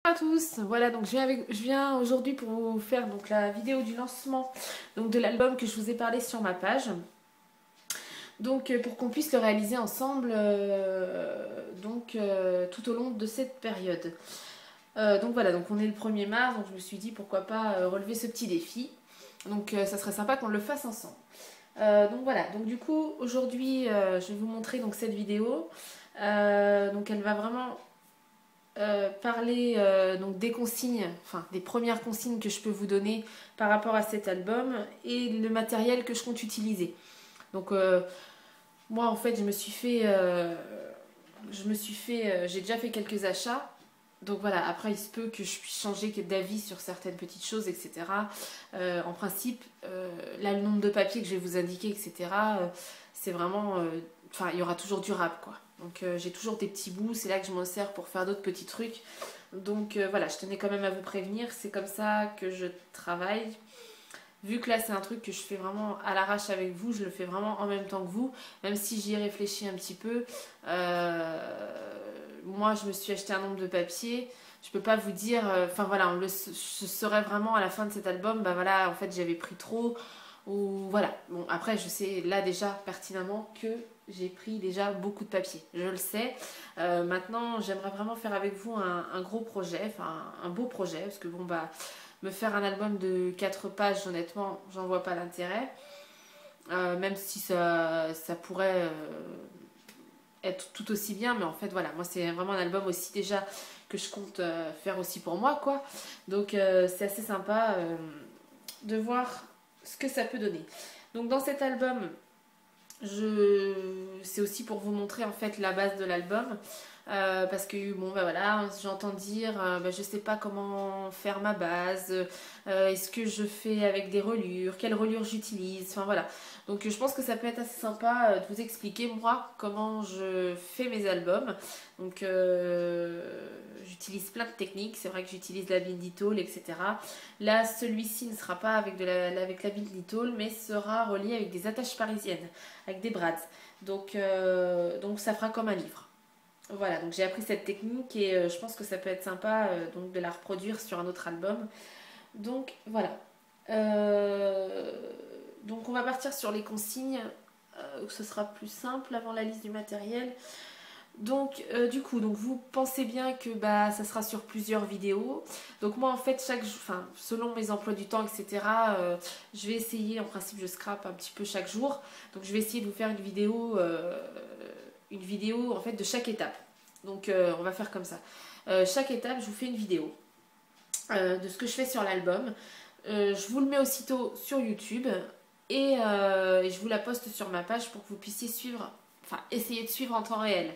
Bonjour à tous, voilà donc je viens aujourd'hui pour vous faire donc la vidéo du lancement donc de l'album que je vous ai parlé sur ma page. Donc pour qu'on puisse le réaliser ensemble tout au long de cette période. Donc voilà, donc on est le 1er mars, donc je me suis dit pourquoi pas relever ce petit défi. Donc ça serait sympa qu'on le fasse ensemble. Donc voilà, donc du coup aujourd'hui je vais vous montrer donc cette vidéo. Donc elle va vraiment parler donc des consignes, enfin des premières consignes que je peux vous donner par rapport à cet album et le matériel que je compte utiliser. Donc moi en fait j'ai déjà fait quelques achats. Donc voilà, après il se peut que je puisse changer d'avis sur certaines petites choses, etc. En principe, là le nombre de papiers que je vais vous indiquer, etc. C'est vraiment, enfin il y aura toujours du rap quoi. Donc j'ai toujours des petits bouts, c'est là que je m'en sers pour faire d'autres petits trucs. Donc voilà, je tenais quand même à vous prévenir, c'est comme ça que je travaille. Vu que là c'est un truc que je fais vraiment à l'arrache avec vous, je le fais vraiment en même temps que vous, même si j'y ai réfléchi un petit peu. Moi je me suis acheté un nombre de papiers, je peux pas vous dire, enfin voilà, je saurais vraiment à la fin de cet album, bah voilà, en fait j'avais pris trop, ou voilà. Bon après je sais là déjà pertinemment que j'ai pris déjà beaucoup de papier, je le sais. Maintenant j'aimerais vraiment faire avec vous un gros projet, enfin un beau projet, parce que bon bah me faire un album de 4 pages, honnêtement, j'en vois pas l'intérêt. Même si ça pourrait être tout aussi bien, mais en fait, voilà, moi, c'est vraiment un album aussi déjà que je compte faire aussi pour moi, quoi. Donc, c'est assez sympa de voir ce que ça peut donner. Donc, dans cet album, c'est aussi pour vous montrer en fait la base de l'album. Parce que bon bah voilà, j'entends dire bah, je sais pas comment faire ma base, est-ce que je fais avec des reliures, quelle reliure j'utilise, enfin voilà. Donc je pense que ça peut être assez sympa de vous expliquer moi comment je fais mes albums. Donc j'utilise plein de techniques, c'est vrai que j'utilise la Binditol, etc. Là celui-ci ne sera pas avec, avec la Binditol mais sera relié avec des attaches parisiennes, avec des brads. Donc ça fera comme un livre. Voilà, donc j'ai appris cette technique et je pense que ça peut être sympa donc de la reproduire sur un autre album. Donc voilà. Euh, donc on va partir sur les consignes, où ce sera plus simple avant la liste du matériel. Donc du coup, donc vous pensez bien que bah ça sera sur plusieurs vidéos. Donc moi en fait enfin selon mes emplois du temps etc. Je vais essayer, en principe je scrape un petit peu chaque jour. Donc je vais essayer de vous faire une vidéo en fait de chaque étape. Donc on va faire comme ça. Chaque étape je vous fais une vidéo de ce que je fais sur l'album. Je vous le mets aussitôt sur YouTube et je vous la poste sur ma page pour que vous puissiez suivre, enfin essayer de suivre en temps réel.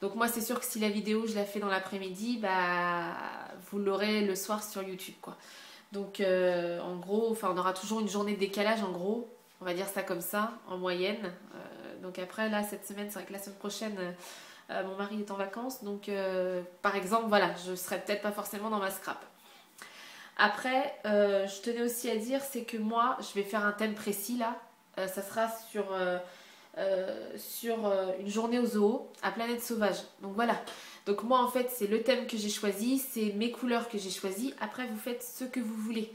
Donc moi c'est sûr que si la vidéo je la fais dans l'après-midi, bah vous l'aurez le soir sur YouTube quoi. Donc en gros, enfin on aura toujours une journée de décalage en gros, on va dire ça comme ça, en moyenne. Donc après là cette semaine, c'est vrai que la semaine prochaine mon mari est en vacances, donc par exemple voilà, je serai peut-être pas forcément dans ma scrap. Après, je tenais aussi à dire, c'est que moi, je vais faire un thème précis là. Ça sera sur une journée au zoo à Planète Sauvage. Donc voilà. Donc moi en fait c'est le thème que j'ai choisi, c'est mes couleurs que j'ai choisies. Après vous faites ce que vous voulez.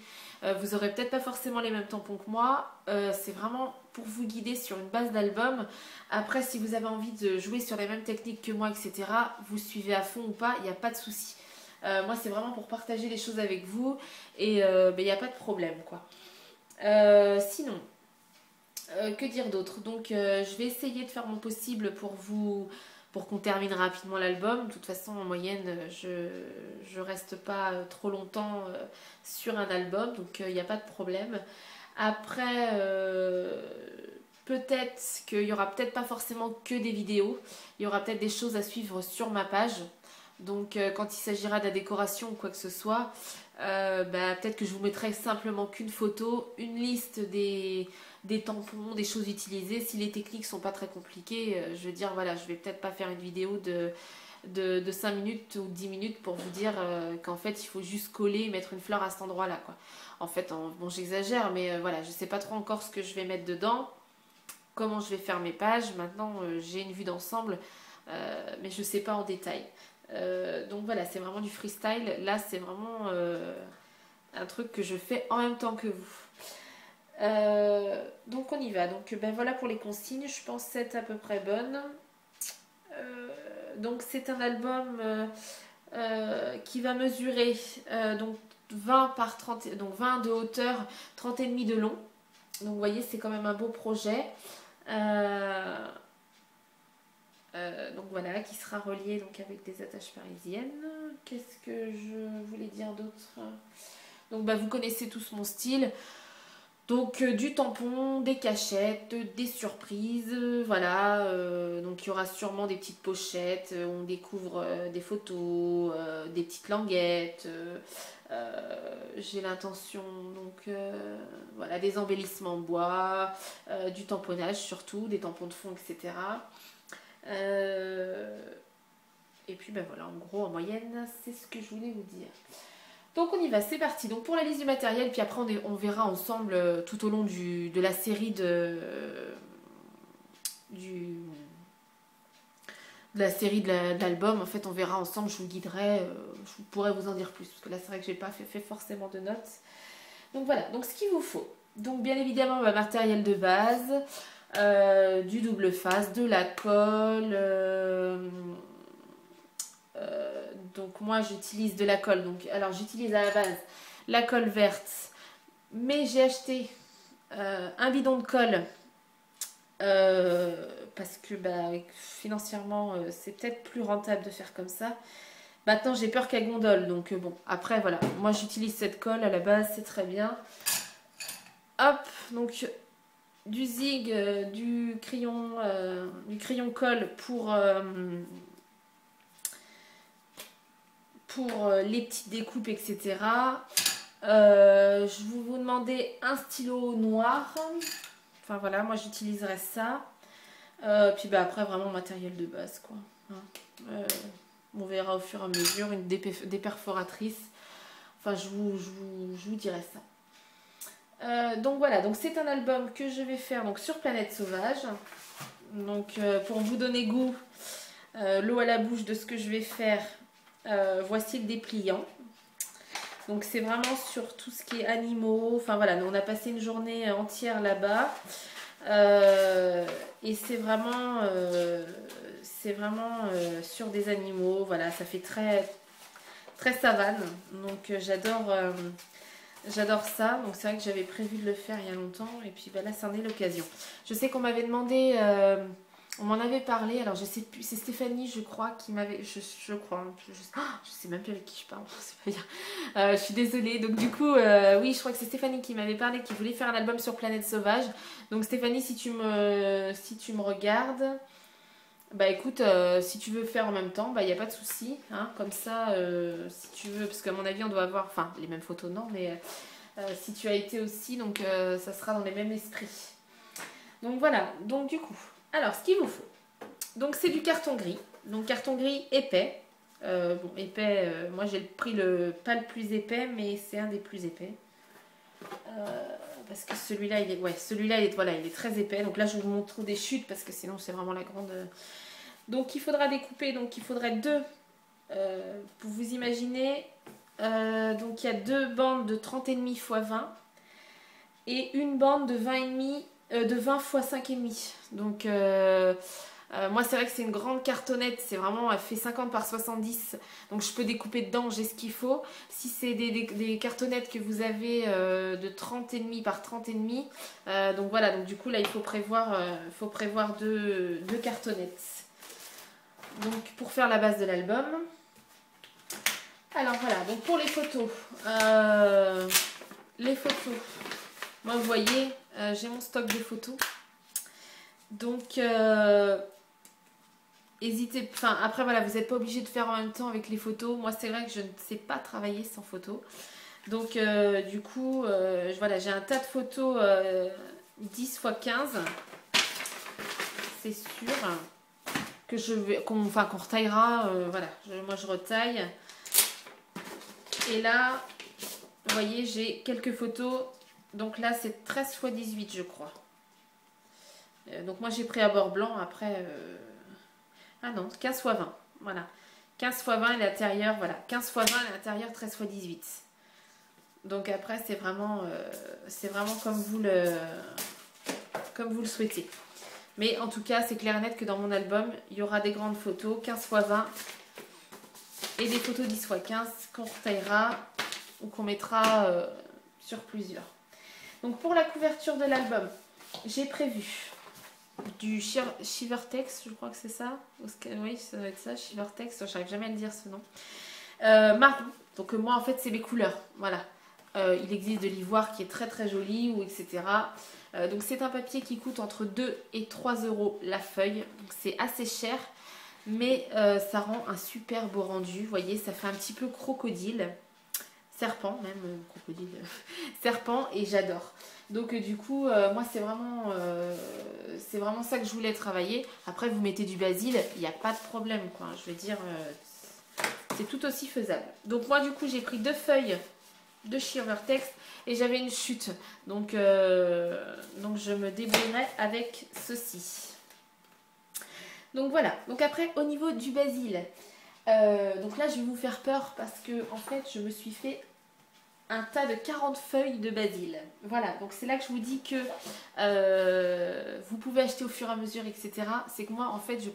Vous aurez peut-être pas forcément les mêmes tampons que moi. C'est vraiment pour vous guider sur une base d'album. Après si vous avez envie de jouer sur les mêmes techniques que moi, etc. Vous suivez à fond ou pas, il n'y a pas de souci. Moi c'est vraiment pour partager les choses avec vous et il n'y a pas de problème quoi. Sinon, que dire d'autre? Donc je vais essayer de faire mon possible pour qu'on termine rapidement l'album. De toute façon en moyenne je reste pas trop longtemps sur un album, donc il n'y a pas de problème. Après peut-être qu'il y aura peut-être pas forcément que des vidéos, il y aura peut-être des choses à suivre sur ma page. Donc quand il s'agira de la décoration ou quoi que ce soit, bah, peut-être que je vous mettrai simplement qu'une photo, une liste des tampons, des choses utilisées. Si les techniques sont pas très compliquées, je veux dire, voilà, je vais peut-être pas faire une vidéo de 5 minutes ou 10 minutes pour vous dire qu'en fait il faut juste coller et mettre une fleur à cet endroit-là, quoi. En fait, bon, j'exagère, mais voilà, je sais pas trop encore ce que je vais mettre dedans, comment je vais faire mes pages. Maintenant, j'ai une vue d'ensemble, mais je sais pas en détail. Donc voilà, c'est vraiment du freestyle. Là, c'est vraiment un truc que je fais en même temps que vous. Donc on y va. Donc ben voilà pour les consignes. Je pense être à peu près bonne. Donc c'est un album qui va mesurer donc 20 par 30, donc 20 de hauteur, 30 et demi de long. Donc vous voyez, c'est quand même un beau projet. Donc voilà, qui sera relié donc avec des attaches parisiennes. Qu'est-ce que je voulais dire d'autre? Donc bah, vous connaissez tous mon style. Donc du tampon, des cachettes, des surprises, voilà. Donc il y aura sûrement des petites pochettes, on découvre des photos, des petites languettes. J'ai l'intention, donc voilà, des embellissements en bois, du tamponnage surtout, des tampons de fond, etc. Et puis ben voilà, en gros, en moyenne, c'est ce que je voulais vous dire. Donc on y va, c'est parti. Donc pour la liste du matériel, puis après on verra ensemble tout au long de la série de la série de l'album. En fait, on verra ensemble, je vous guiderai, je pourrais vous en dire plus. Parce que là, c'est vrai que j'ai pas fait forcément de notes. Donc voilà, donc ce qu'il vous faut. Donc bien évidemment, matériel de base, du double face, de la colle. Donc moi j'utilise de la colle. Donc alors j'utilise à la base la colle verte, mais j'ai acheté un bidon de colle parce que financièrement c'est peut-être plus rentable de faire comme ça. Maintenant j'ai peur qu'elle gondole, donc bon, après voilà, moi j'utilise cette colle à la base, c'est très bien. Hop, donc du zig, du crayon colle pour les petites découpes, etc. Je vais vous demander un stylo noir. Enfin voilà, moi j'utiliserai ça. Puis après vraiment matériel de base quoi. Hein. On verra au fur et à mesure, des perforatrices. Enfin je vous dirai ça. Donc voilà, donc c'est un album que je vais faire donc sur Planète Sauvage. Donc pour vous donner goût, l'eau à la bouche de ce que je vais faire, voici le dépliant. Donc c'est vraiment sur tout ce qui est animaux. Enfin voilà, on a passé une journée entière là-bas. Et c'est vraiment sur des animaux. Voilà, ça fait très, très savane. Donc j'adore ça. Donc c'est vrai que j'avais prévu de le faire il y a longtemps. Et puis là, c'en est l'occasion. Je sais qu'on m'avait demandé... on m'en avait parlé, alors je sais plus, c'est Stéphanie je crois qui m'avait, je crois, je sais même plus avec qui je parle, c'est pas bien. Je suis désolée, donc du coup, oui je crois que c'est Stéphanie qui m'avait parlé, qui voulait faire un album sur Planète Sauvage. Donc Stéphanie, si tu me regardes, bah écoute, si tu veux faire en même temps, bah il n'y a pas de souci, hein, comme ça, si tu veux, parce qu'à mon avis on doit avoir, enfin les mêmes photos non, mais si tu as été aussi, donc ça sera dans les mêmes esprits. Donc voilà, donc du coup... Alors, ce qu'il vous faut, donc c'est du carton gris, donc carton gris épais. Bon, épais, moi j'ai pris pas le plus épais, mais c'est un des plus épais. Parce que celui-là, il est très épais. Donc là, je vous montre des chutes parce que sinon, c'est vraiment la grande. Donc il faudra découper, donc il faudrait deux. Pour vous imaginer, donc il y a deux bandes de 30,5 x 20 et une bande de 20,5 de 20 x 5,5. Donc moi c'est vrai que c'est une grande cartonnette, c'est vraiment, elle fait 50 par 70, donc je peux découper dedans, j'ai ce qu'il faut. Si c'est des cartonnettes que vous avez de 30,5 par 30,5, donc voilà, donc du coup là il faut prévoir deux cartonnettes. Donc pour faire la base de l'album. Alors voilà, donc pour les photos, moi vous voyez, j'ai mon stock de photos. Donc hésitez, enfin après voilà, vous n'êtes pas obligé de faire en même temps avec les photos. Moi c'est vrai que je ne sais pas travailler sans photos. Donc du coup, voilà, j'ai un tas de photos 10 x 15. C'est sûr que qu'on retaillera, voilà, moi je retaille. Et là, vous voyez, j'ai quelques photos. Donc là, c'est 13 x 18, je crois. Donc moi, j'ai pris à bord blanc. Après, ah non, 15 x 20. Voilà. 15 x 20 et l'intérieur, voilà, 15 x 20 et l'intérieur 13 x 18. Donc après, c'est vraiment comme vous le souhaitez. Mais en tout cas, c'est clair et net que dans mon album, il y aura des grandes photos, 15 x 20 et des photos 10 x 15 qu'on retaillera ou qu'on mettra sur plusieurs. Donc pour la couverture de l'album, j'ai prévu du Shivertex, je crois que c'est ça. Oui, ça doit être ça, Shivertex, je n'arrive jamais à le dire ce nom. Marron, donc moi en fait c'est mes couleurs, voilà. Il existe de l'ivoire qui est très très joli, ou etc. Donc c'est un papier qui coûte entre 2 et 3 € la feuille, donc c'est assez cher, mais ça rend un super beau rendu. Vous voyez, ça fait un petit peu crocodile, serpent même, crocodile, serpent, et j'adore. Donc du coup, moi c'est vraiment ça que je voulais travailler. Après vous mettez du basil, il n'y a pas de problème, quoi. Je veux dire, c'est tout aussi faisable. Donc moi du coup j'ai pris 2 feuilles de Shivertex et j'avais une chute. Donc je me débrouillerai avec ceci. Donc voilà. Donc après au niveau du basil, donc là je vais vous faire peur parce que en fait je me suis fait un tas de 40 feuilles de basil. Voilà, donc c'est là que je vous dis que vous pouvez acheter au fur et à mesure, etc. C'est que moi en fait j'ai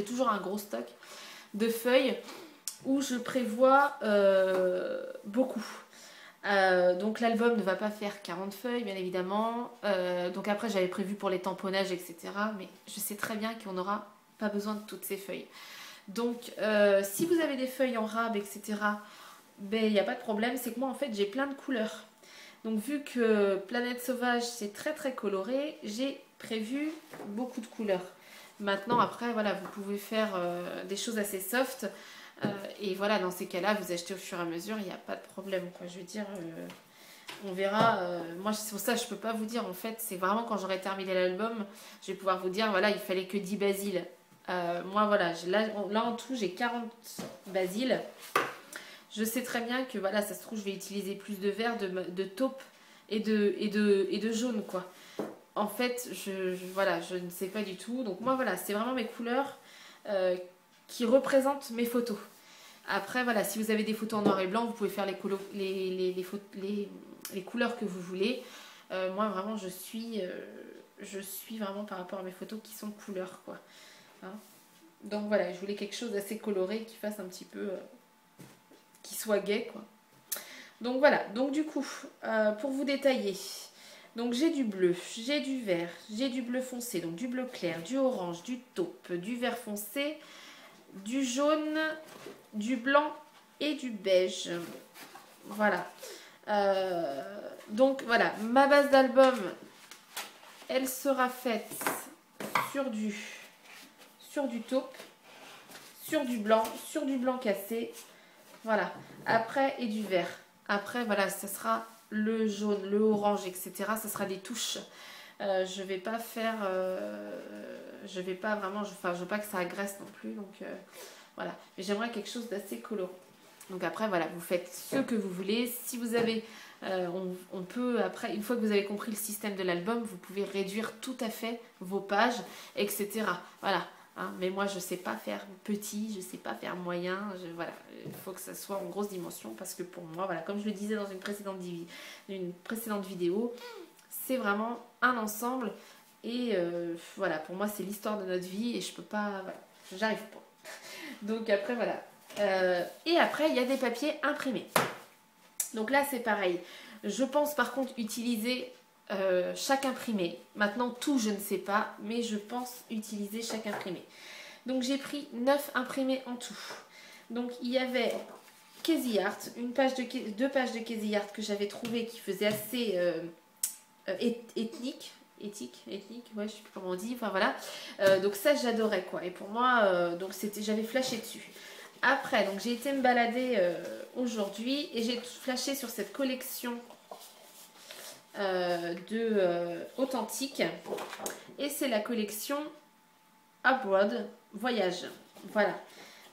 toujours un gros stock de feuilles où je prévois beaucoup. Donc l'album ne va pas faire 40 feuilles bien évidemment, donc après j'avais prévu pour les tamponnages, etc. Mais je sais très bien qu'on n'aura pas besoin de toutes ces feuilles. Donc si vous avez des feuilles en rab, etc., ben il n'y a pas de problème. C'est que moi en fait j'ai plein de couleurs. Donc vu que Planète Sauvage c'est très très coloré, j'ai prévu beaucoup de couleurs. Maintenant après voilà, vous pouvez faire des choses assez soft. Et voilà, dans ces cas-là, vous achetez au fur et à mesure, il n'y a pas de problème, quoi. Je veux dire, on verra. Moi, c'est pour ça que je ne peux pas vous dire, en fait, c'est vraiment quand j'aurai terminé l'album, je vais pouvoir vous dire, voilà, il fallait que 10 basiles. Moi, voilà, là en tout, j'ai 40 basiles. Je sais très bien que, voilà, ça se trouve, je vais utiliser plus de vert, de taupe et de jaune, quoi. En fait, voilà, je ne sais pas du tout. Donc moi, voilà, c'est vraiment mes couleurs qui représentent mes photos. Après, voilà, si vous avez des photos en noir et blanc, vous pouvez faire les couleurs que vous voulez. Moi, vraiment, je suis vraiment par rapport à mes photos qui sont couleurs, quoi. Hein, donc voilà, je voulais quelque chose d'assez coloré qui fasse un petit peu... qui soit gai, quoi. Donc voilà, donc du coup, pour vous détailler... Donc j'ai du bleu, j'ai du vert, j'ai du bleu foncé, donc du bleu clair, du orange, du taupe, du vert foncé, du jaune, du blanc et du beige. Voilà. Donc voilà, ma base d'album, elle sera faite sur du taupe, sur du blanc cassé. Voilà. Après, et du vert. Après, voilà, ça sera le jaune, le orange, etc. Ça sera des touches. Je vais pas faire... je vais pas vraiment... Enfin, je veux pas que ça agresse non plus. Donc, voilà. Mais j'aimerais quelque chose d'assez coloré. Donc après, voilà, vous faites ce que vous voulez. Si vous avez... on peut, après, une fois que vous avez compris le système de l'album, vous pouvez réduire tout à fait vos pages, etc. Voilà. Hein, mais moi, je ne sais pas faire petit, je ne sais pas faire moyen. Voilà, il faut que ça soit en grosse dimension parce que pour moi, voilà, comme je le disais dans une précédente vidéo, c'est vraiment un ensemble. Et voilà, pour moi, c'est l'histoire de notre vie et je peux pas... Voilà, j'arrive pas. Donc après, voilà. Et après, il y a des papiers imprimés. Donc là, c'est pareil. Je pense par contre utiliser chaque imprimé. Maintenant, tout, je ne sais pas, mais je pense utiliser chaque imprimé. Donc j'ai pris 9 imprimés en tout. Donc il y avait Casey Art, deux pages de Casey Art que j'avais trouvé qui faisaient assez éthique, ouais, je sais plus comment on dit, enfin voilà. Donc ça, j'adorais, quoi. Et pour moi, donc j'avais flashé dessus. Après, donc j'ai été me balader aujourd'hui et j'ai flashé sur cette collection authentique. Et c'est la collection Abroad Voyage. Voilà.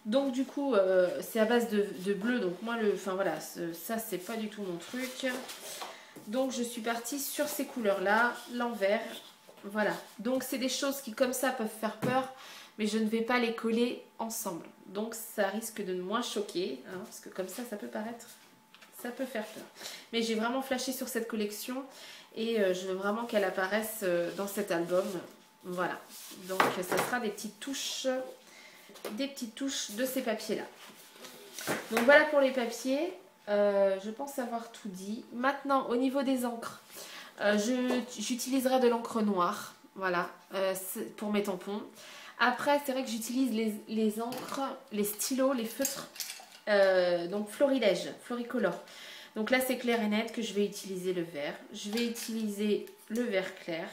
Donc du coup, c'est à base de bleu. Donc moi, enfin voilà, ça c'est pas du tout mon truc. Donc je suis partie sur ces couleurs-là, l'envers. Voilà. Donc c'est des choses qui comme ça peuvent faire peur. mais je ne vais pas les coller ensemble. Donc ça risque de moins choquer, hein, parce que comme ça peut paraître, ça peut faire peur. Mais j'ai vraiment flashé sur cette collection et je veux vraiment qu'elle apparaisse dans cet album. Voilà, donc ça sera des petites touches de ces papiers-là. Donc voilà pour les papiers, je pense avoir tout dit. Maintenant, au niveau des encres, j'utiliserai de l'encre noire, voilà, pour mes tampons. Après, c'est vrai que j'utilise les encres, les stylos, les feutres, donc Florilège, Floricolor. Donc là, c'est clair et net que je vais utiliser le vert. Je vais utiliser le vert clair.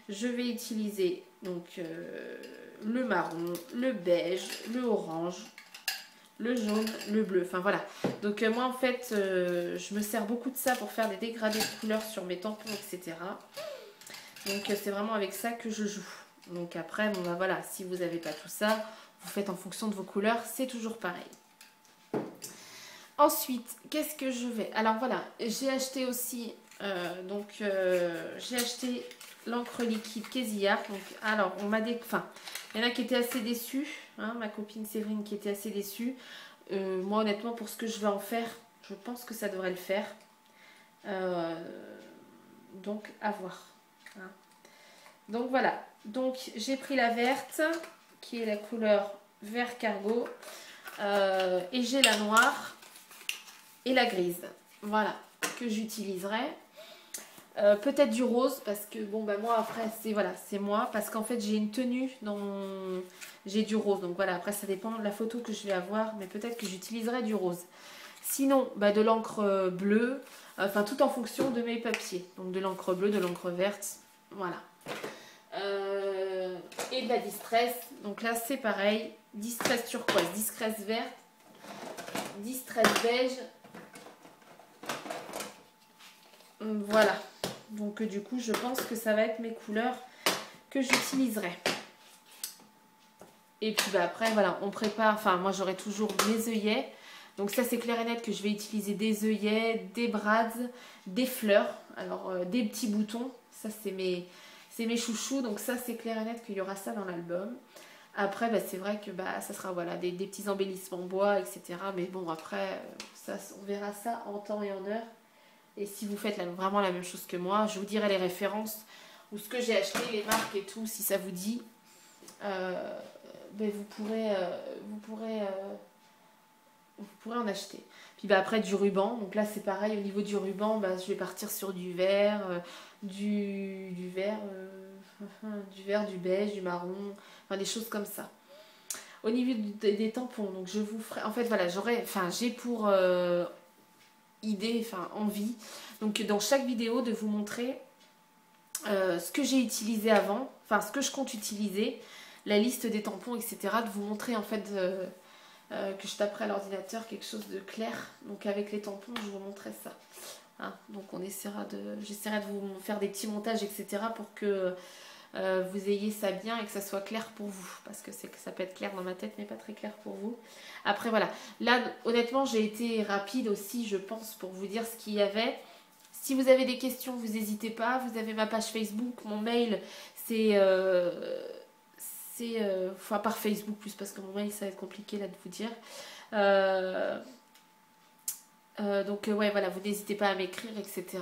Je vais utiliser donc le marron, le beige, le orange, le jaune, le bleu. Enfin voilà. Donc moi en fait, je me sers beaucoup de ça pour faire des dégradés de couleurs sur mes tampons, etc. Donc c'est vraiment avec ça que je joue. Donc après, bon bah voilà, si vous n'avez pas tout ça, vous faites en fonction de vos couleurs, c'est toujours pareil. Ensuite, qu'est-ce que je vais... Alors voilà, j'ai acheté aussi, j'ai acheté l'encre liquide Kesillard. Donc, alors, on m'a dit... Enfin, il y en a qui étaient assez déçus, hein, ma copine Séverine qui était assez déçue. Moi, honnêtement, pour ce que je vais en faire, je pense que ça devrait le faire. Donc, à voir. Hein. Donc, voilà. Donc, j'ai pris la verte, qui est la couleur vert cargo. Et j'ai la noire et la grise. Voilà, que j'utiliserai. Peut-être du rose, parce que, bon, bah moi, après, c'est moi. Parce qu'en fait, j'ai une tenue dans mon... J'ai du rose. Donc, voilà, après, ça dépend de la photo que je vais avoir. Mais peut-être que j'utiliserai du rose. Sinon, bah, de l'encre bleue. Enfin, tout en fonction de mes papiers. Donc, de l'encre bleue, de l'encre verte. Voilà. Et de la distress. Donc là, c'est pareil. Distress turquoise, distress verte, distress beige. Voilà. Donc du coup, je pense que ça va être mes couleurs que j'utiliserai. Et puis bah, après, voilà, on prépare. Enfin, moi, j'aurai toujours mes œillets. Donc ça, c'est clair et net que je vais utiliser des œillets, des brads, des fleurs. Alors, des petits boutons. Ça, c'est mes chouchous. Donc ça, c'est clair et net qu'il y aura ça dans l'album. Après, bah, c'est vrai que bah, ça sera voilà, des petits embellissements bois, etc. Mais bon, après, ça, on verra ça en temps et en heure. Et si vous faites vraiment la même chose que moi, je vous dirai les références ou ce que j'ai acheté, les marques et tout, si ça vous dit. Ben, vous pourrez en acheter. Puis bah, après, du ruban. Donc là, c'est pareil. Au niveau du ruban, bah, je vais partir sur du vert, du vert, du beige, du marron. Enfin, des choses comme ça. Au niveau des tampons, donc je vous ferai... En fait, voilà, j'ai pour idée, envie. Donc, dans chaque vidéo, de vous montrer ce que j'ai utilisé avant. Enfin, ce que je compte utiliser. La liste des tampons, etc. De vous montrer, en fait... que je taperai à l'ordinateur quelque chose de clair. Donc avec les tampons, je vous montrerai ça. Hein, donc j'essaierai de vous faire des petits montages, etc. pour que vous ayez ça bien et que ça soit clair pour vous. Parce que ça peut être clair dans ma tête, mais pas très clair pour vous. Après voilà. Là, honnêtement, j'ai été rapide aussi, je pense, pour vous dire ce qu'il y avait. Si vous avez des questions, vous n'hésitez pas. Vous avez ma page Facebook, mon mail, c'est... par Facebook plus parce que mon mail ça va être compliqué là de vous dire. Donc ouais voilà, vous n'hésitez pas à m'écrire, etc.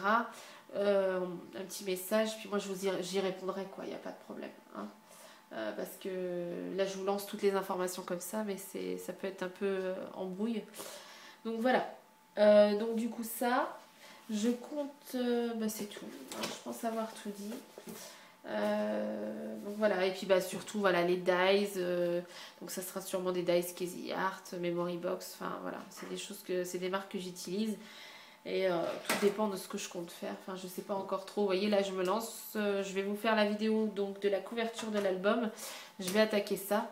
Un petit message, puis moi j'y répondrai quoi, il n'y a pas de problème. Hein. Parce que là je vous lance toutes les informations comme ça, mais ça peut être un peu embrouille. Donc voilà. Donc du coup ça, je compte, c'est tout. Alors, je pense avoir tout dit. Donc voilà, et puis bah surtout voilà les dies, donc ça sera sûrement des dies Kesillard, Memory Box, enfin voilà, c'est des marques que j'utilise et tout dépend de ce que je compte faire, enfin je sais pas encore trop, vous voyez là je me lance, je vais vous faire la vidéo donc de la couverture de l'album, je vais attaquer ça,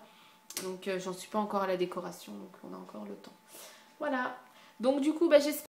donc j'en suis pas encore à la décoration, donc on a encore le temps, voilà, donc du coup bah j'espère